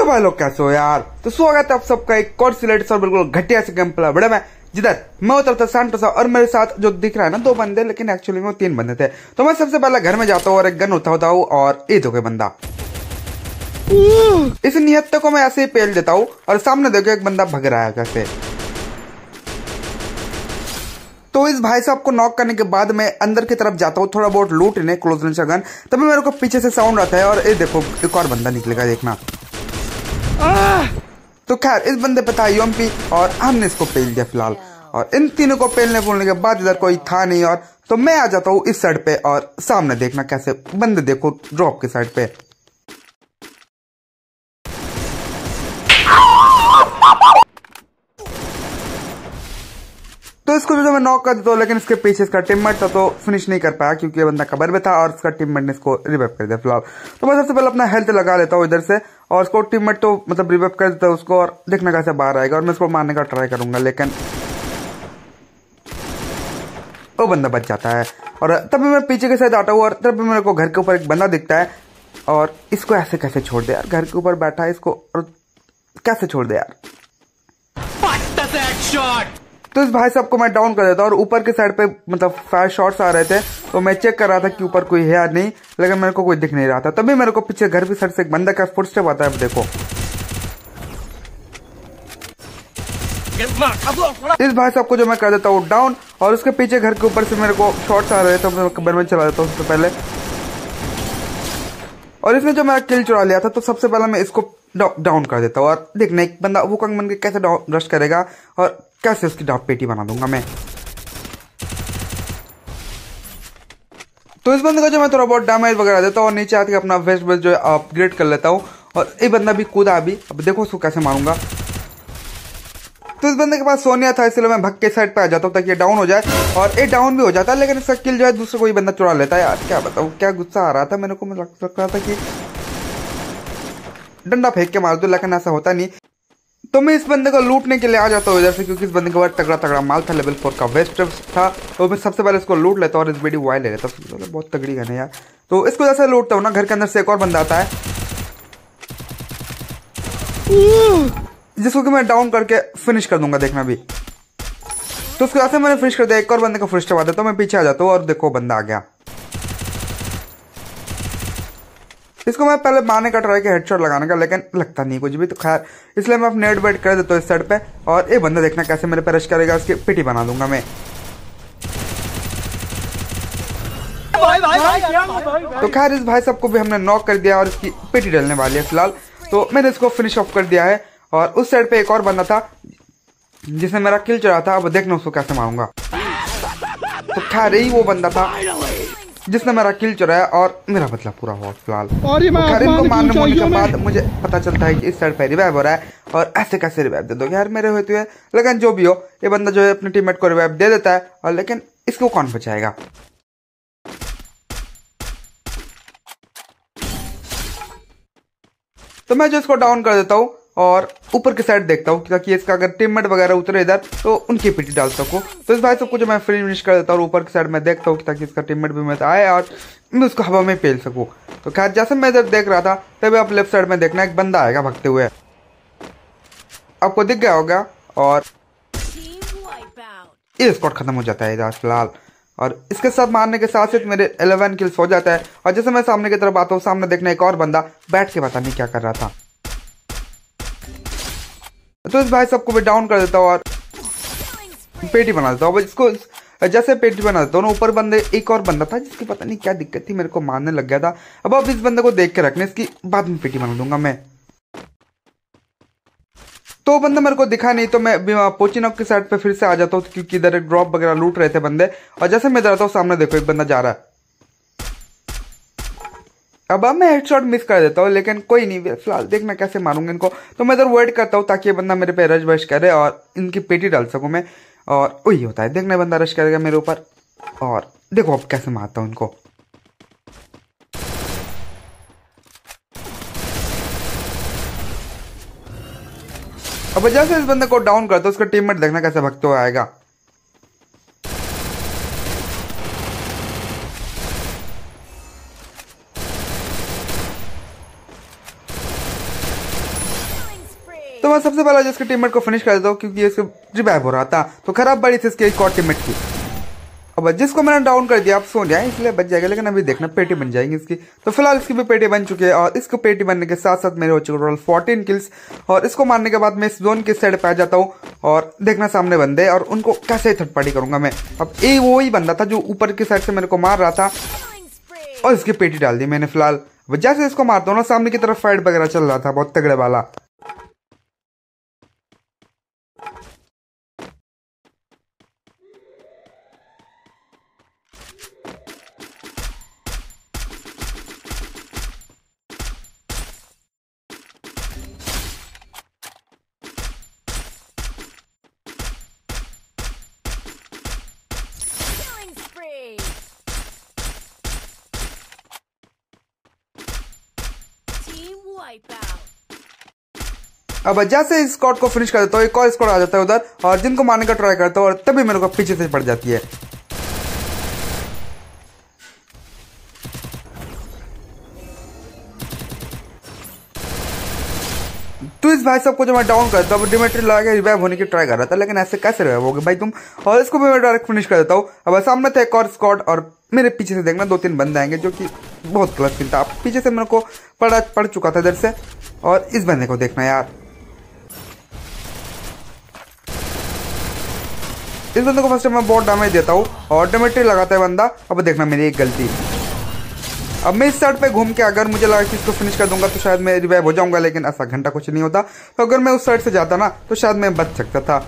तो भाई लोग कैसे हो यार। तो स्वागत है आप सबका एक और सिलेक्ट और बिल्कुल घटिया से गेम प्ले बड़े में जिधर मैं उतरता था सैंटोसा और मेरे साथ जो दिख रहा है ना 2 बंदे, लेकिन एक्चुअली में 3 बंदे थे। तो मैं सबसे पहले घर में जाता हूँ और एक गन उठाता हूँ और ये देखो बंदा, इस निहत्ते को मैं ऐसे ही पेल देता हूँ और सामने देखो एक बंदा भग रहा है कैसे। तो इस भाई साहब को नॉक करने के बाद मैं अंदर की तरफ जाता हूँ थोड़ा बहुत लूट ने क्लोज रेंज गन, तभी मेरे को पीछे से साउंड आता है और ये देखो एक और बंदा निकलेगा देखना। तो खैर इस बंदे पे था यूएमपी और हमने इसको पेल दिया फिलहाल। और इन तीनों को पेलने बोलने के बाद इधर कोई था नहीं और तो मैं आ जाता हूँ इस साइड पे और सामने देखना कैसे बंदे देखो ड्रॉप के साइड पे। तो इसको जो मैं नॉक कर देता हूँ, लेकिन इसके पीछे इसका टीममेट था तो फिनिश नहीं कर पाया क्योंकि ये बंदा कबर में था और इसका टीममेट ने इसको रिवाइव कर दिया फिलहाल। तो मैं सबसे पहले अपना हेल्थ लगा लेता हूँ इधर से और इसको टीममेट तो मतलब रिवाइव कर देता है उसको और देखना कैसे बाहर आएगा और मैं इसको मारने का ट्राई करूंगा, लेकिन वो बंदा बच जाता है। और तभी मैं पीछे के साइड आता हूँ और तभी मेरे को घर के ऊपर एक बंदा दिखता है और इसको ऐसे कैसे छोड़ दे यार, घर के ऊपर बैठा है इसको और कैसे छोड़ दे यार। तो इस भाई साहब को मैं डाउन कर देता और ऊपर के साइड पे मतलब फायर शॉट्स आ रहे थे तो मैं चेक कर रहा था कि ऊपर कोई है या नहीं, लेकिन मेरे को कोई दिख नहीं रहा था। तभी मेरे को पीछे घर की साइड से एक बंदा का फुटस्टेप आता है, अब देखो इस भाई साहब को जो मैं कर देता हूँ डाउन और उसके पीछे घर के ऊपर से मेरे को शॉट्स आ रहे थे तो मैं कबर में चला देता हूँ सबसे पहले। और इसने जो मेरा किल चुरा लिया था तो सबसे पहले मैं इसको डाउन कर देता हूँ और देखना एक बंदा वो कंग बन के कैसे रश करेगा और कैसे उसकी डाउट पेटी बना दूंगा मैं। तो इस बंदे को जो मैं थोड़ा बहुत डैमेज वगैरह देता हूँ और नीचे आके अपना वेस्ट जो है अपग्रेड कर लेता हूँ और ये बंदा भी कूदा अभी, अब देखो उसको कैसे मारूंगा। तो इस बंदे के पास सोनिया था इसलिए मैं भग के साइड पे आ जाता हूँ ताकि ये डाउन हो जाए और ये डाउन भी हो जाता है, लेकिन इसका किल जो है दूसरा कोई बंदा चुरा लेता है। यार क्या बताऊँ क्या गुस्सा आ रहा था मेरे को, मैं लग रहा था कि डंडा फेंक के मार दो, लेकिन ऐसा होता नहीं। तो मैं इस बंदे को लूटने के लिए आ जाता हूँ इधर से क्योंकि इस बंदे के बाद तगड़ा तगड़ा माल था, लेवल 4 का वेस्ट था। तो मैं सबसे पहले इसको लूट लेता हूँ और इस बड़ी वाई ले लेता हूँ, बहुत तगड़ी गन है यार। तो इसको जैसे लूटता हूँ ना घर के अंदर से एक और बंदा आता है जिसको कि मैं डाउन करके फिनिश कर दूंगा देखना भी। तो उसको ऐसे मैंने फिनिश कर दिया, एक और बंदे को फिनिश करवा देता हूँ, मैं पीछे आ जाता हूँ और देखो बंदा आ गया। इसको मैं पहले मारने का ट्राई किया हेडशॉट लगाने का, लेकिन लगता नहीं कुछ भी। तो खैर इसलिए मैं अपने नेट वेट कर देता हूँ इस साइड पे और ये बंदा देखना कैसे मेरे पे रश करेगा, उसकी पिटी बना दूंगा मैं। तो खैर इस भाई साहब को भी हमने नॉक कर दिया और इसकी पिटी डलने वाली है फिलहाल। तो मैंने इसको फिनिश ऑफ कर दिया है और उस साइड पे एक और बंदा था जिसने मेरा किल चुराया था, अब देखना उसको कैसे मारूंगा। तो खैर यही वो बंदा था जिसने मेरा किल चुराया और मेरा बदला पूरा हुआ फिलहाल। खैर इनको मारने होने के बाद मुझे पता चलता है कि इस साइड पे रिवाइव हो रहा है और ऐसे कैसे रिवाइव दे दो यार मेरे होते हुए, लेकिन जो भी हो ये बंदा जो है अपने टीममेट को रिवाइव दे देता है और लेकिन इसको कौन बचाएगा। तो मैं जो इसको डाउन कर देता हूँ और ऊपर की साइड देखता हूँ ताकि इसका अगर टीममेट वगैरह उतरे इधर तो उनकी पिटी डाल सकूँ। तो इस भाई सबको जो मैं फिनिश कर देता हूँ और ऊपर की साइड में देखता हूँ ताकि इसका टीममेट भी मेरे आए और मैं उसको हवा में पेल सकूँ। तो खैर जैसे मैं इधर देख रहा था तभी आप लेफ्ट साइड में देखना एक बंदा आएगा भागते हुए, आपको दिख गया होगा और ये स्क्वाड खत्म हो जाता है इधर फिलहाल। और इसके साथ मारने के साथ साथ मेरे 11 किल्स हो जाता है। और जैसे मैं सामने की तरफ आता हूँ सामने देखना एक और बंदा बैठ के पता नहीं क्या कर रहा था। तो इस भाई सबको भी डाउन कर देता हूँ और पेटी बना देता हूँ। इसको जैसे पेटी बना देता हूँ ना ऊपर बंदे एक और बंदा था जिसकी पता नहीं क्या दिक्कत थी, मेरे को मारने लग गया था। अब इस बंदे को देख के रखने इसकी बाद में पेटी बना दूंगा मैं। तो बंदा मेरे को दिखा नहीं तो मैं पोचिनॉक की साइड पे फिर से आ जाता हूँ क्योंकि इधर एक ड्रॉप वगैरह लूट रहे थे बंदे। और जैसे मैं इधर आता हूँ सामने देखो एक बंदा जा रहा है, अब मैं हेडशॉट मिस कर देता हूँ, लेकिन कोई नहीं फिलहाल देखना कैसे मारूंगा इनको। तो मैं इधर वेट करता हूँ ताकि ये बंदा मेरे पे रश वश करे और इनकी पेटी डाल सकूँ मैं। और वही होता है देखना बंदा रश करेगा मेरे ऊपर और देखो अब कैसे मारता हूँ इनको। अब जैसे इस बंदे को डाउन करता हूँ उसका टीममेट देखना कैसे भगते हुए आएगा। तो मैं सबसे पहले इसके टीममेट को फिनिश कर देता हूँ, क्योंकि इसके रिवाइव हो रहा था। तो खराब बड़ी थी इसके एक और टीममेट की। अब जिसको मैंने डाउन कर दिया, आप सो जाए इसलिए बच जाएगा, लेकिन अभी देखना पेटी बन जाएंगी इसकी। तो फिलहाल इसकी भी पेटी बन चुकी है, और इसको पेटी बनने के साथ साथ मेरे हो चुके टोटल 14 किल्स। और इसको मारने के बाद मैं इस जोन के साइड पे आ जाता हूँ, और देखना सामने बंदे, और उनको कैसे थर्ड पार्टी करूंगा मैं। अब ये वही बंदा था जो ऊपर की साइड से मेरे को मार रहा था, और इसकी पेटी डाल दी मैंने। फिलहाल जैसे इसको मारता हूँ ना, सामने की तरफ फाइट वगैरह चल रहा था बहुत तगड़े वाला। अब जैसे इस स्क्वाड को फिनिश कर देता हूँ, एक और स्क्वाड आ जाता है उधर, और जिनको मारने का ट्राई करता हूँ, और तभी मेरे को पीछे से पड़ जाती है। तो इस भाई सबको जो मैं डाउन करता हूँ, डिमेट्री लगा के रिवाइव होने की ट्राई कर रहा था, लेकिन ऐसे कैसे रिवाइव होगे भाई तुम। और इसको भी मैं डायरेक्ट फिनिश कर देता हूँ। अब सामने था एक और स्क्वाड, और मेरे पीछे से देखना 2-3 बंदे आएंगे, जो कि बहुत क्लच सीन था। पीछे से मेरे को पड़ चुका था इधर से, और इस बंदे को देखना यार, इस बंदे को फर्स्ट मैं बहुत डैमेज देता हूँ, और डिमेट्री लगाता है बंदा। अब देखना मेरी एक गलती, अब मैं इस साइड पे घूम के अगर मुझे लगा कि इसको फिनिश कर दूंगा तो शायद मैं रिवाइव हो जाऊंगा, लेकिन ऐसा घंटा कुछ नहीं होता। तो अगर मैं उस साइड से जाता ना, तो शायद मैं बच सकता था।